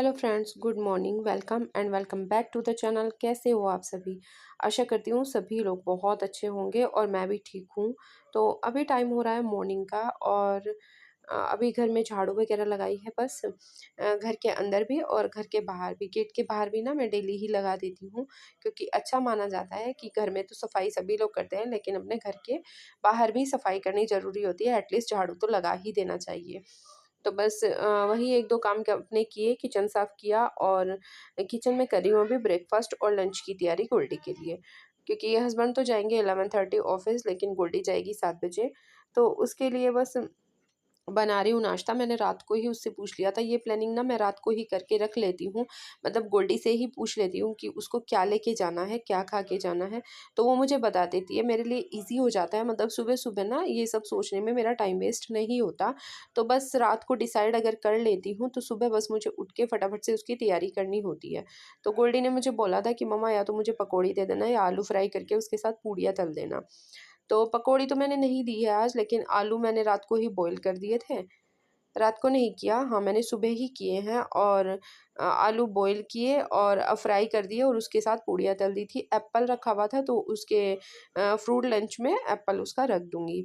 Hello friends, good morning. Welcome back to the channel. कैसे हो आप सभी? आशा करती हूँ सभी लोग बहुत अच्छे होंगे और मैं भी ठीक हूँ। तो अभी टाइम हो रहा है मॉर्निंग का और अभी घर में झाड़ू वगैरह लगाई है बस। घर के अंदर भी और घर के बाहर भी। गेट के बाहर भी ना मैं डेली ही लगा देती हूँ, क्योंकि अच्छा माना जाता है कि घर में तो सफाई सभी लोग करते हैं, लेकिन अपने घर के बाहर भी सफाई करनी ज़रूरी होती है। एटलीस्ट झाड़ू तो लगा ही देना चाहिए। तो बस वही 1-2 काम के अपने किए, किचन साफ़ किया और किचन में कर रही हूँ अभी ब्रेकफ़ास्ट और लंच की तैयारी गोल्डी के लिए। क्योंकि ये हस्बैंड तो जाएँगे 11:30 ऑफ़िस, लेकिन गोल्डी जाएगी 7 बजे। तो उसके लिए बस बना रही हूँ नाश्ता। मैंने रात को ही उससे पूछ लिया था, ये प्लानिंग ना मैं रात को ही करके रख लेती हूँ। मतलब गोल्डी से ही पूछ लेती हूँ कि उसको क्या लेके जाना है, क्या खा के जाना है, तो वो मुझे बता देती है। मेरे लिए ईज़ी हो जाता है, मतलब सुबह-सुबह ना ये सब सोचने में मेरा टाइम वेस्ट नहीं होता। तो बस रात को डिसाइड अगर कर लेती हूँ, तो सुबह बस मुझे उठ के फटाफट से उसकी तैयारी करनी होती है। तो गोल्डी ने मुझे बोला था कि मम्मा या तो मुझे पकौड़ी दे देना या आलू फ्राई करके उसके साथ पूड़ियाँ तल देना। तो पकौड़ी तो मैंने नहीं दी है आज, लेकिन आलू मैंने रात को ही बॉयल कर दिए थे। रात को नहीं किया, हाँ, मैंने सुबह ही किए हैं और आलू बॉयल किए और फ्राई कर दिए और उसके साथ पूड़ियाँ तल दी थी। एप्पल रखा हुआ था, तो उसके फ्रूट लंच में एप्पल उसका रख दूँगी।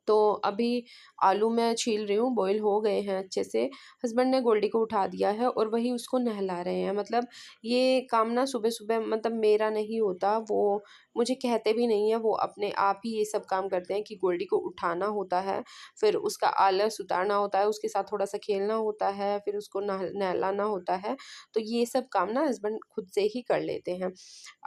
तो अभी आलू मैं छील रही हूँ, बॉयल हो गए हैं अच्छे से। हस्बैंड ने गोल्डी को उठा दिया है और वही उसको नहला रहे हैं। मतलब ये काम ना सुबह-सुबह मतलब मेरा नहीं होता, वो मुझे कहते भी नहीं है, वो अपने आप ही ये सब काम करते हैं कि गोल्डी को उठाना होता है, फिर उसका आलस उतारना होता है, उसके साथ थोड़ा-सा खेलना होता है, फिर उसको नहलाना होता है। तो ये सब काम ना हस्बैंड खुद से ही कर लेते हैं।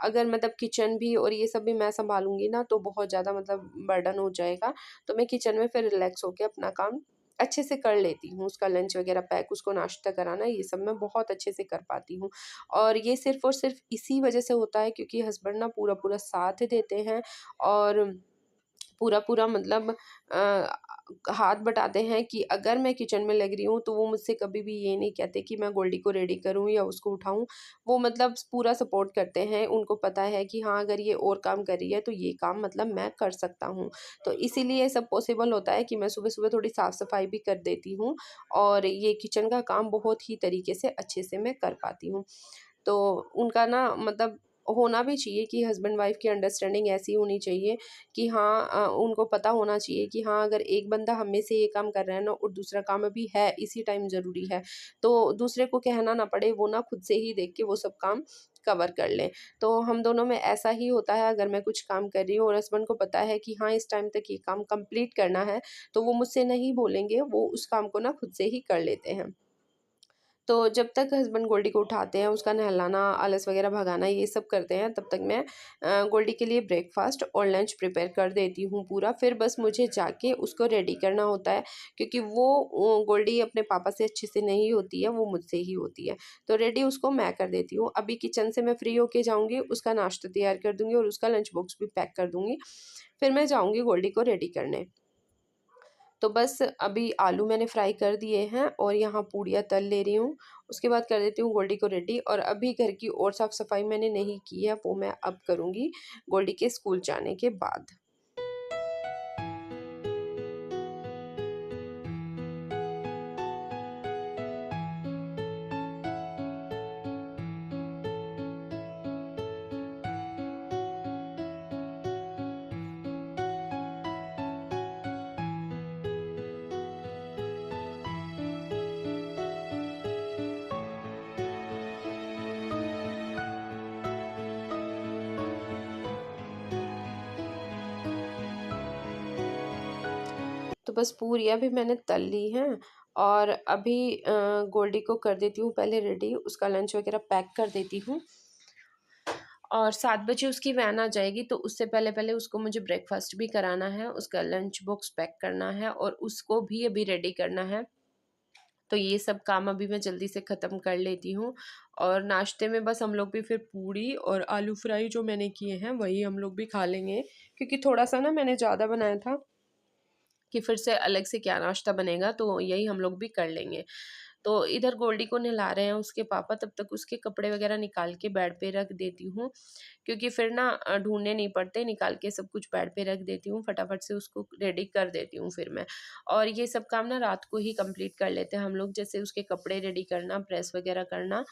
अगर मतलब किचन भी और ये सब भी मैं सँभालूँगी ना, तो बहुत ज़्यादा मतलब बर्डन हो जाएगा। तो मैं किचन में फिर रिलैक्स होके अपना काम अच्छे से कर लेती हूँ। उसका लंच वगैरह पैक, उसको नाश्ता कराना, ये सब मैं बहुत अच्छे से कर पाती हूँ। और ये सिर्फ़ और सिर्फ़ इसी वज़ह से होता है क्योंकि हस्बैंड ना पूरा-पूरा साथ देते हैं और पूरा-पूरा मतलब हाथ बटाते हैं कि अगर मैं किचन में लग रही हूँ, तो वो मुझसे कभी भी ये नहीं कहते कि मैं गोल्डी को रेडी करूँ या उसको उठाऊँ। वो मतलब पूरा सपोर्ट करते हैं, उनको पता है कि हाँ, अगर ये और काम कर रही है, तो ये काम मतलब मैं कर सकता हूँ। तो इसीलिए ये सब पॉसिबल होता है कि मैं सुबह-सुबह थोड़ी साफ-सफाई भी कर देती हूँ और ये किचन का काम बहुत ही तरीके से अच्छे से मैं कर पाती हूँ। तो उनका ना मतलब होना भी चाहिए कि हस्बैंड वाइफ की अंडरस्टैंडिंग ऐसी होनी चाहिए कि हाँ, उनको पता होना चाहिए कि हाँ, अगर एक बंदा हम में से ये काम कर रहा है ना और दूसरा काम अभी है इसी टाइम ज़रूरी है, तो दूसरे को कहना ना पड़े, वो ना खुद से ही देख के वो सब काम कवर कर लें। तो हम दोनों में ऐसा ही होता है, अगर मैं कुछ काम कर रही हूँ और हस्बैंड को पता है कि हाँ, इस टाइम तक ये काम कंप्लीट करना है, तो वो मुझसे नहीं बोलेंगे, वो उस काम को ना खुद से ही कर लेते हैं। तो जब तक हस्बैंड गोल्डी को उठाते हैं, उसका नहलाना, आलस वगैरह भगाना ये सब करते हैं, तब तक मैं गोल्डी के लिए ब्रेकफ़ास्ट और लंच प्रिपेयर कर देती हूँ पूरा। फिर बस मुझे जाके उसको रेडी करना होता है, क्योंकि वो गोल्डी अपने पापा से अच्छे से नहीं होती है, वो मुझसे ही होती है। तो रेडी उसको मैं कर देती हूँ। अभी किचन से मैं फ्री होके जाऊँगी, उसका नाश्ता तैयार कर दूँगी और उसका लंच बॉक्स भी पैक कर दूँगी। फिर मैं जाऊँगी गोल्डी को रेडी करने। तो बस अभी आलू मैंने फ्राई कर दिए हैं और यहाँ पूड़ियाँ तल ले रही हूँ। उसके बाद कर देती हूँ गोल्डी को रेडी और अभी घर की और साफ-सफाई मैंने नहीं की है, वो मैं अब करूँगी गोल्डी के स्कूल जाने के बाद। तो बस पूरियाँ भी मैंने तल ली हैं और अभी गोल्डी को कर देती हूँ पहले रेडी, उसका लंच वगैरह पैक कर देती हूँ। और 7 बजे उसकी वैन आ जाएगी, तो उससे पहले-पहले उसको मुझे ब्रेकफ़ास्ट भी कराना है, उसका लंच बॉक्स पैक करना है और उसको भी अभी रेडी करना है। तो ये सब काम अभी मैं जल्दी से ख़त्म कर लेती हूँ और नाश्ते में बस हम लोग भी फिर पूड़ी और आलू फ्राई जो मैंने किए हैं, वही हम लोग भी खा लेंगे, क्योंकि थोड़ा-सा ना मैंने ज़्यादा बनाया था कि फिर से अलग से क्या नाश्ता बनेगा, तो यही हम लोग भी कर लेंगे। तो इधर गोल्डी को नहला रहे हैं उसके पापा, तब तक उसके कपड़े वगैरह निकाल के बेड पे रख देती हूँ, क्योंकि फिर ना ढूँढने नहीं पड़ते, निकाल के सब कुछ बेड पे रख देती हूँ, फटाफट से उसको रेडी कर देती हूँ फिर मैं। और ये सब काम ना रात को ही कंप्लीट कर लेते हैं हम लोग, जैसे उसके कपड़े रेडी करना, प्रेस वगैरह करना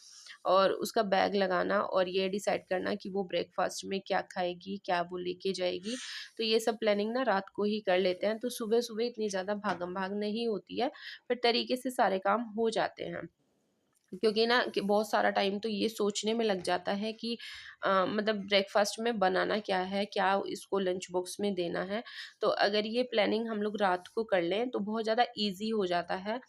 और उसका बैग लगाना और ये डिसाइड करना कि वो ब्रेकफ़ास्ट में क्या खाएगी, क्या वो लेके जाएगी। तो ये सब प्लानिंग ना रात को ही कर लेते हैं, तो सुबह-सुबह इतनी ज़्यादा भागम-भाग नहीं होती है, फिर तरीके से सारे काम हो जाते हैं। क्योंकि ना कि बहुत सारा टाइम तो ये सोचने में लग जाता है कि मतलब ब्रेकफास्ट में बनाना क्या है, क्या इसको लंच बॉक्स में देना है। तो अगर ये प्लानिंग हम लोग रात को कर लें तो बहुत ज़्यादा ईज़ी हो जाता है।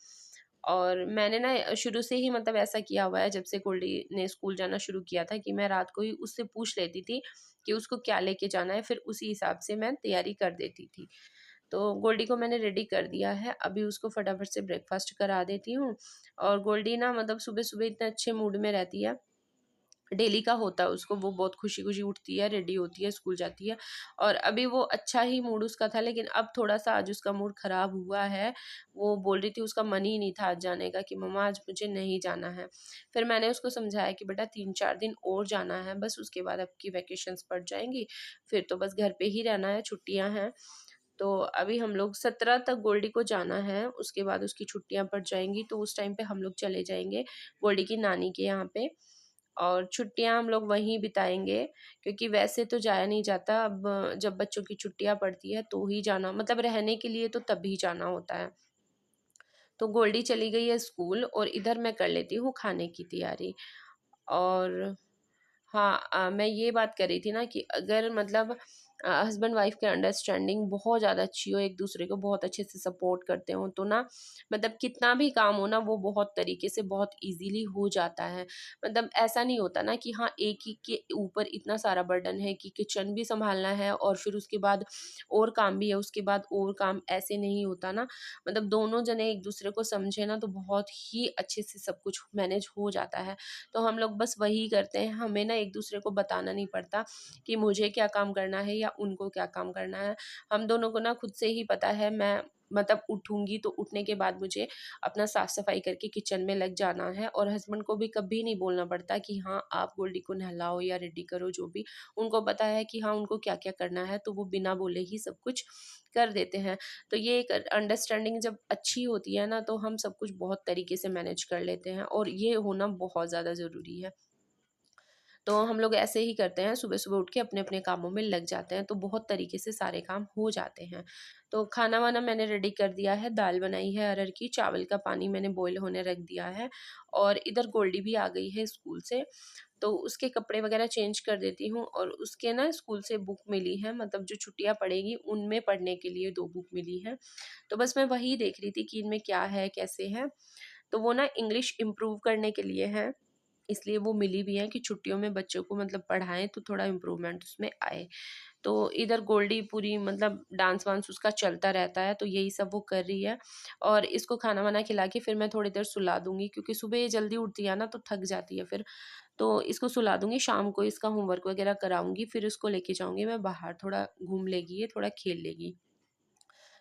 और मैंने ना शुरू से ही मतलब ऐसा किया हुआ है, जब से गोल्डी ने स्कूल जाना शुरू किया था कि मैं रात को ही उससे पूछ लेती थी कि उसको क्या लेके जाना है, फिर उसी हिसाब से मैं तैयारी कर देती थी। तो गोल्डी को मैंने रेडी कर दिया है, अभी उसको फटाफट से ब्रेकफ़ास्ट करा देती हूँ। और गोल्डी ना मतलब सुबह-सुबह इतने अच्छे मूड में रहती है, डेली का होता है उसको, वो बहुत खुशी-खुशी उठती है, रेडी होती है, स्कूल जाती है। और अभी वो अच्छा ही मूड उसका था, लेकिन अब थोड़ा-सा आज उसका मूड ख़राब हुआ है। वो बोल रही थी उसका मन ही नहीं था आज जाने का कि मम्मा आज मुझे नहीं जाना है। फिर मैंने उसको समझाया कि बेटा 3-4 दिन और जाना है बस, उसके बाद आपकी वैकेशंस पड़ जाएँगी, फिर तो बस घर पे ही रहना है, छुट्टियाँ हैं। तो अभी हम लोग 17 तक गोल्डी को जाना है, उसके बाद उसकी छुट्टियाँ पड़ जाएँगी, तो उस टाइम पे हम लोग चले जाएँगे गोल्डी की नानी के यहाँ पे और छुट्टियाँ हम लोग वहीं बिताएँगे, क्योंकि वैसे तो जाया नहीं जाता। अब जब बच्चों की छुट्टियाँ पड़ती है तो ही जाना, मतलब रहने के लिए तो तभी जाना होता है। तो गोल्डी चली गई है स्कूल और इधर मैं कर लेती हूँ खाने की तैयारी। और हाँ, मैं ये बात कर रही थी ना कि अगर मतलब हस्बैंड वाइफ की अंडरस्टैंडिंग बहुत ज़्यादा अच्छी हो, एक दूसरे को बहुत अच्छे से सपोर्ट करते हो, तो ना मतलब कितना भी काम हो ना वो बहुत तरीके से बहुत इजीली हो जाता है। मतलब ऐसा नहीं होता ना कि हाँ एक ही के ऊपर इतना सारा बर्डन है कि किचन भी संभालना है और फिर उसके बाद और काम भी है, उसके बाद और काम, ऐसे नहीं होता ना। मतलब दोनों जने एक दूसरे को समझे ना तो बहुत ही अच्छे से सब कुछ मैनेज हो जाता है। तो हम लोग बस वही करते हैं, हमें ना एक दूसरे को बताना नहीं पड़ता कि मुझे क्या काम करना है या उनको क्या काम करना है। हम दोनों को ना खुद से ही पता है, मैं मतलब उठूँगी तो उठने के बाद मुझे अपना साफ-सफाई करके किचन में लग जाना है और हस्बैंड को भी कभी नहीं बोलना पड़ता कि हाँ, आप गोल्डी को नहलाओ या रेडी करो जो भी। उनको पता है कि हाँ, उनको क्या-क्या करना है, तो वो बिना बोले ही सब कुछ कर देते हैं। तो ये एक अंडरस्टैंडिंग जब अच्छी होती है ना, तो हम सब कुछ बहुत तरीके से मैनेज कर लेते हैं और ये होना बहुत ज़्यादा ज़रूरी है। तो हम लोग ऐसे ही करते हैं, सुबह-सुबह उठ के अपने-अपने कामों में लग जाते हैं, तो बहुत तरीके से सारे काम हो जाते हैं। तो खाना-वाना मैंने रेडी कर दिया है, दाल बनाई है अरहर की, चावल का पानी मैंने बॉयल होने रख दिया है और इधर गोल्डी भी आ गई है स्कूल से, तो उसके कपड़े वगैरह चेंज कर देती हूँ और उसके ना स्कूल से बुक मिली है, मतलब जो छुट्टियाँ पड़ेगी उनमें पढ़ने के लिए 2 बुक मिली हैं। तो बस मैं वही देख रही थी कि इनमें क्या है, कैसे है? तो वो ना इंग्लिश इम्प्रूव करने के लिए है, इसलिए वो मिली भी हैं कि छुट्टियों में बच्चों को मतलब पढ़ाएँ तो थोड़ा इम्प्रूवमेंट उसमें आए। तो इधर गोल्डी पूरी मतलब डांस-वांस उसका चलता रहता है, तो यही सब वो कर रही है और इसको खाना-वाना खिला के फिर मैं थोड़ी देर सुला दूँगी, क्योंकि सुबह ये जल्दी उठती है ना तो थक जाती है फिर। तो इसको सुला दूँगी, शाम को इसका होमवर्क वगैरह कराऊँगी, फिर इसको लेके जाऊँगी मैं बाहर, थोड़ा घूम लेगी ये, थोड़ा खेल लेगी।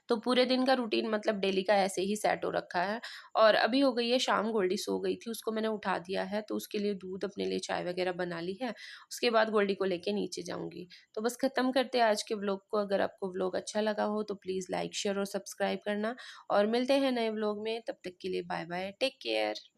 तो पूरे दिन का रूटीन मतलब डेली का ऐसे ही सेट हो रखा है। और अभी हो गई है शाम, गोल्डी सो गई थी, उसको मैंने उठा दिया है, तो उसके लिए दूध, अपने लिए चाय वगैरह बना ली है। उसके बाद गोल्डी को लेके नीचे जाऊँगी। तो बस ख़त्म करते हैं आज के व्लॉग को। अगर आपको व्लॉग अच्छा लगा हो तो प्लीज़ लाइक, शेयर और सब्सक्राइब करना और मिलते हैं नए व्लॉग में। तब तक के लिए बाय बाय, टेक केयर।